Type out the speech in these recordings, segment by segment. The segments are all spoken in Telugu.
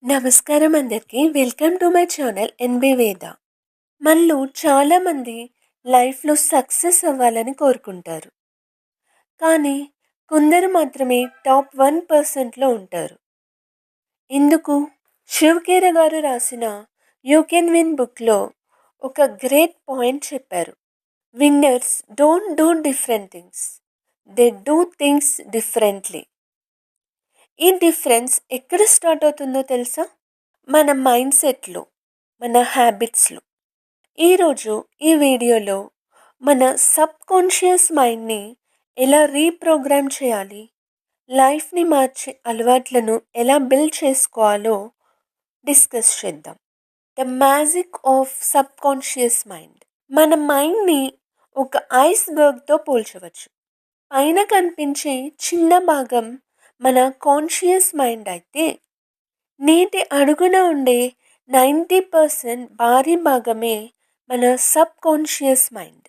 నమస్కారం అందరికీ. Welcome to my channel NB Veda. మనలో చాలామంది లైఫ్లో సక్సెస్ అవ్వాలని కోరుకుంటారు. కానీ కొందరు మాత్రమే టాప్ 1%లో ఉంటారు. ఎందుకు? శివకేర గారు రాసిన యూ కెన్ విన్ బుక్లో ఒక గ్రేట్ పాయింట్ చెప్పారు. Winners don't do different things, they do things differently. ఈ డిఫరెన్స్ ఎక్కడ స్టార్ట్ అవుతుందో తెలుసా? మన మైండ్ సెట్లో, మన హ్యాబిట్స్లో. ఈరోజు ఈ వీడియోలో మన సబ్ కాన్షియస్ మైండ్ని ఎలా రీప్రోగ్రామ్ చేయాలి, లైఫ్ని మార్చే అలవాట్లను ఎలా బిల్డ్ చేసుకోవాలో డిస్కస్ చేద్దాం. The magic of sub conscious mind. మన మైండ్ని ఒక ఐస్బర్గ్తో పోల్చవచ్చు. పైన కనిపించే చిన్న భాగం మన కాన్షియస్ మైండ్ అయితే, నీటి అడుగున ఉండే 90% భారీ భాగమే మన సబ్ కాన్షియస్ మైండ్.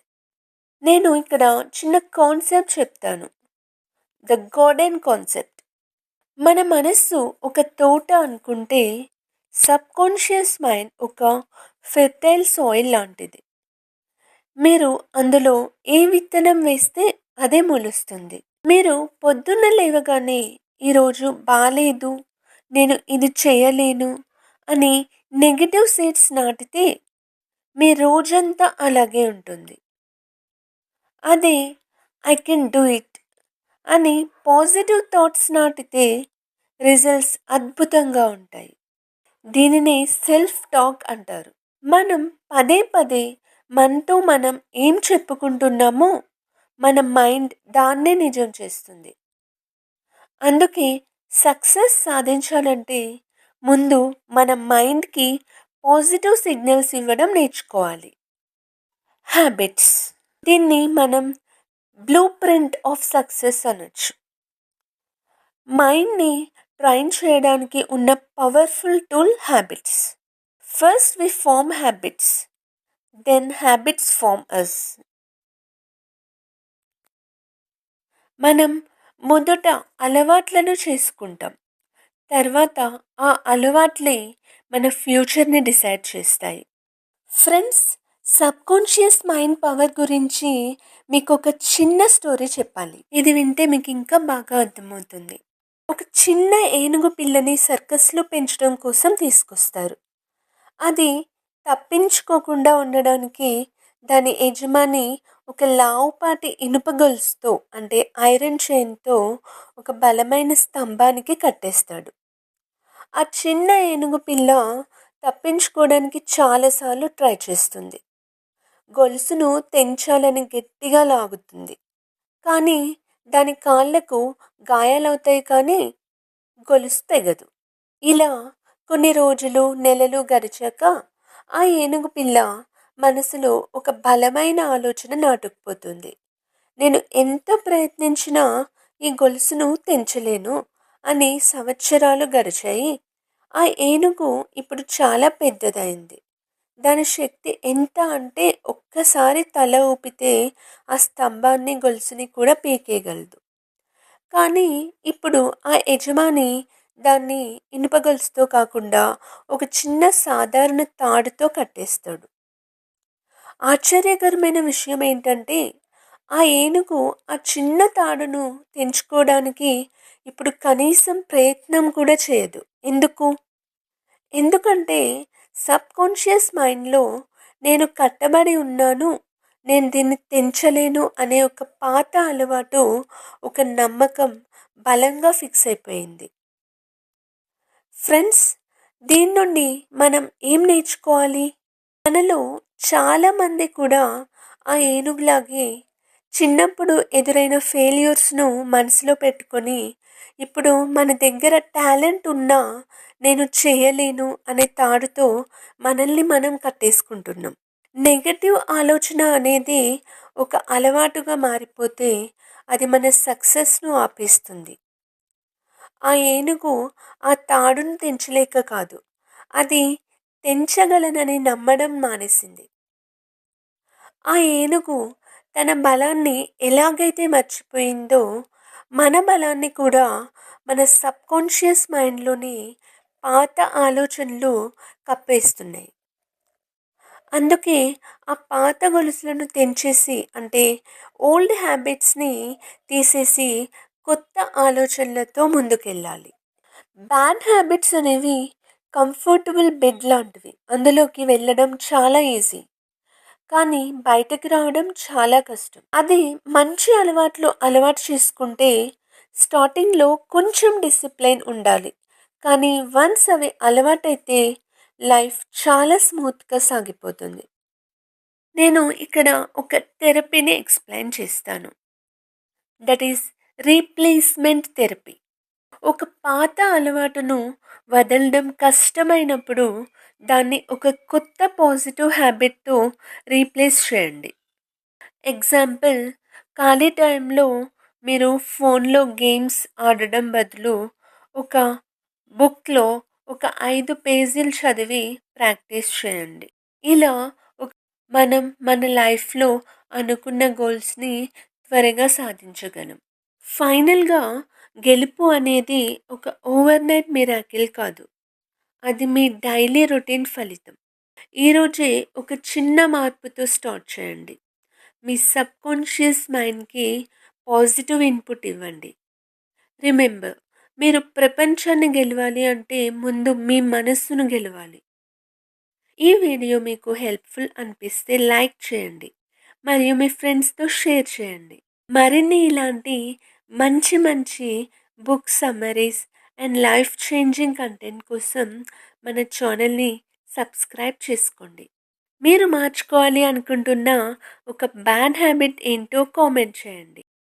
నేను ఇక్కడ చిన్న కాన్సెప్ట్ చెప్తాను, ద గార్డెన్ కాన్సెప్ట్. మన మనస్సు ఒక తోట అనుకుంటే, సబ్ కాన్షియస్ మైండ్ ఒక ఫెర్టైల్ సాయిల్ లాంటిది. మీరు అందులో ఏ విత్తనం వేస్తే అదే మొలుస్తుంది. మీరు పొద్దున్న లేవగానే ఈరోజు బాలేదు, నేను ఇది చేయలేను అని నెగిటివ్ సీడ్స్ నాటితే మీ రోజంతా అలాగే ఉంటుంది. అదే ఐ కెన్ డూ ఇట్ అని పాజిటివ్ థాట్స్ నాటితే రిజల్ట్స్ అద్భుతంగా ఉంటాయి. దీనినే సెల్ఫ్ టాక్ అంటారు. మనం పదే పదే మనతో మనం ఏం చెప్పుకుంటున్నామో మన మైండ్ దాన్నే నిజం చేస్తుంది. అందుకే సక్సెస్ సాధించాలంటే ముందు మన మైండ్కి పాజిటివ్ సిగ్నల్స్ ఇవ్వడం నేర్చుకోవాలి. హ్యాబిట్స్, దీన్ని మనం బ్లూ ప్రింట్ ఆఫ్ సక్సెస్ అనొచ్చు. మైండ్ని ట్రైన్ చేయడానికి ఉన్న powerful tool habits. First we form habits, then habits form us. మనం మొదట అలవాట్లను చేసుకుంటాం, తర్వాత ఆ అలవాట్లే మన ఫ్యూచర్ని డిసైడ్ చేస్తాయి. Friends, subconscious mind power గురించి మీకు ఒక చిన్న స్టోరీ చెప్పాలి. ఇది వింటే మీకు ఇంకా బాగా అర్థమవుతుంది. ఒక చిన్న ఏనుగు పిల్లని సర్కస్లో పెంచడం కోసం తీసుకొస్తారు. అది తప్పించుకోకుండా ఉండడానికి దాని యజమాని ఒక లావుపాటి ఇనుప గొలుసుతో, అంటే ఐరన్ చైన్తో ఒక బలమైన స్తంభానికి కట్టేస్తాడు. ఆ చిన్న ఏనుగు పిల్ల తప్పించుకోవడానికి చాలాసార్లు ట్రై చేస్తుంది. గొలుసును తెంచాలని గట్టిగా లాగుతుంది, కానీ దాని కాళ్ళకు గాయాలవుతాయి, కానీ గొలుసు తెగదు. ఇలా కొన్ని రోజులు, నెలలు గడిచాక ఆ ఏనుగు పిల్ల మనసులో ఒక బలమైన ఆలోచన నాటుకుపోతుంది. నేను ఎంత ప్రయత్నించినా ఈ గొలుసును తెంచలేను అని. సంవత్సరాలు గడిచాయి. ఆ ఏనుగు ఇప్పుడు చాలా పెద్దదైంది. దాని శక్తి ఎంత అంటే ఒక్కసారి తల ఊపితే ఆ స్తంభాన్ని, గొలుసుని కూడా పీకేయగలదు. కానీ ఇప్పుడు ఆ యజమాని దాన్ని ఇనుప గొలుసుతో కాకుండా ఒక చిన్న సాధారణ తాడుతో కట్టేస్తాడు. ఆశ్చర్యకరమైన విషయం ఏంటంటే, ఆ ఏనుగు ఆ చిన్న తాడును తెంచుకోవడానికి ఇప్పుడు కనీసం ప్రయత్నం కూడా చేయదు. ఎందుకంటే సబ్ కాన్షియస్ మైండ్లో నేను కట్టబడి ఉన్నాను, నేను దీన్ని తెంచలేను అనే ఒక పాత అలవాటు, ఒక నమ్మకం బలంగా ఫిక్స్ అయిపోయింది. ఫ్రెండ్స్, దీని నుండి మనం ఏం నేర్చుకోవాలి? మనలో చాలామంది కూడా ఆ ఏనుగులాగే చిన్నప్పుడు ఎదురైన ఫెయిల్యూర్స్ను మనసులో పెట్టుకొని, ఇప్పుడు మన దగ్గర టాలెంట్ ఉన్నా నేను చేయలేను అనే తాడుతో మనల్ని మనం కట్టేసుకుంటున్నాం. నెగటివ్ ఆలోచన అనేది ఒక అలవాటుగా మారిపోతే అది మన సక్సెస్ను ఆపేస్తుంది. ఆ ఏనుగు ఆ తాడును తెంచలేక కాదు, అది తెంచగలనని నమ్మడం మానేసింది. ఆ ఏనుగు తన బలాన్ని ఎలాగైతే మర్చిపోయిందో, మన బలాన్ని కూడా మన సబ్ కాన్షియస్ మైండ్లోని పాత ఆలోచనలు కప్పేస్తున్నాయి. అందుకే ఆ పాత గొలుసులను తెంచేసి, అంటే ఓల్డ్ హ్యాబిట్స్‌ని తీసేసి కొత్త ఆలోచనలతో ముందుకెళ్ళాలి. బ్యాడ్ హ్యాబిట్స్ అనేవి కంఫర్టబుల్ బెడ్ లాంటివి. అందులోకి వెళ్ళడం చాలా ఈజీ. కానీ బయటకి రావడం చాలా కష్టం. అది మంచి అలవాట్లు అలవాటు చేసుకుంటే స్టార్టింగ్‌లో కొంచెం డిసిప్లైన్ ఉండాలి. కానీ వన్స్ అవి అలవాటైతే లైఫ్ చాలా స్మూత్‌గా సాగిపోతుంది. నేను ఇక్కడ ఒక థెరపీని ఎక్స్‌ప్లెయిన్ చేస్తాను. That is replacement therapy. ఒక పాత అలవాటును వదలడం కష్టమైనప్పుడు దాన్ని ఒక కొత్త పాజిటివ్ హ్యాబిట్‌తో రీప్లేస్ చేయండి. ఎగ్జాంపుల్, ఖాళీ టైంలో మీరు ఫోన్లో గేమ్స్ ఆడడం బదులు ఒక బుక్లో ఒక 5 పేజీలు చదివి ప్రాక్టీస్ చేయండి. ఇలా ఒక మనం మన లైఫ్లో అనుకున్న గోల్స్ని త్వరగా సాధించగలం. ఫైనల్గా గెలుపు అనేది ఒక ఓవర్‌నైట్ మిరాకిల్ కాదు. అది మీ డైలీ రొటీన్ ఫలితం. ఈరోజే ఒక చిన్న మార్పుతో స్టార్ట్ చేయండి. మీ సబ్కాన్షియస్ మైండ్కి పాజిటివ్ ఇన్పుట్ ఇవ్వండి. రిమెంబర్, మీరు ప్రపంచాన్ని గెలవాలి అంటే ముందు మీ మనస్సును గెలవాలి. ఈ వీడియో మీకు హెల్ప్ఫుల్ అనిపిస్తే లైక్ చేయండి మరియు మీ ఫ్రెండ్స్తో షేర్ చేయండి. మరిన్ని ఇలాంటి మంచి మంచి book summaries and life changing content కోసం మన ఛానల్ని సబ్స్క్రైబ్ చేసుకోండి. మీరు మార్చుకోవాలి అనుకుంటున్న ఒక బ్యాడ్ హ్యాబిట్ ఏంటో కామెంట్ చేయండి.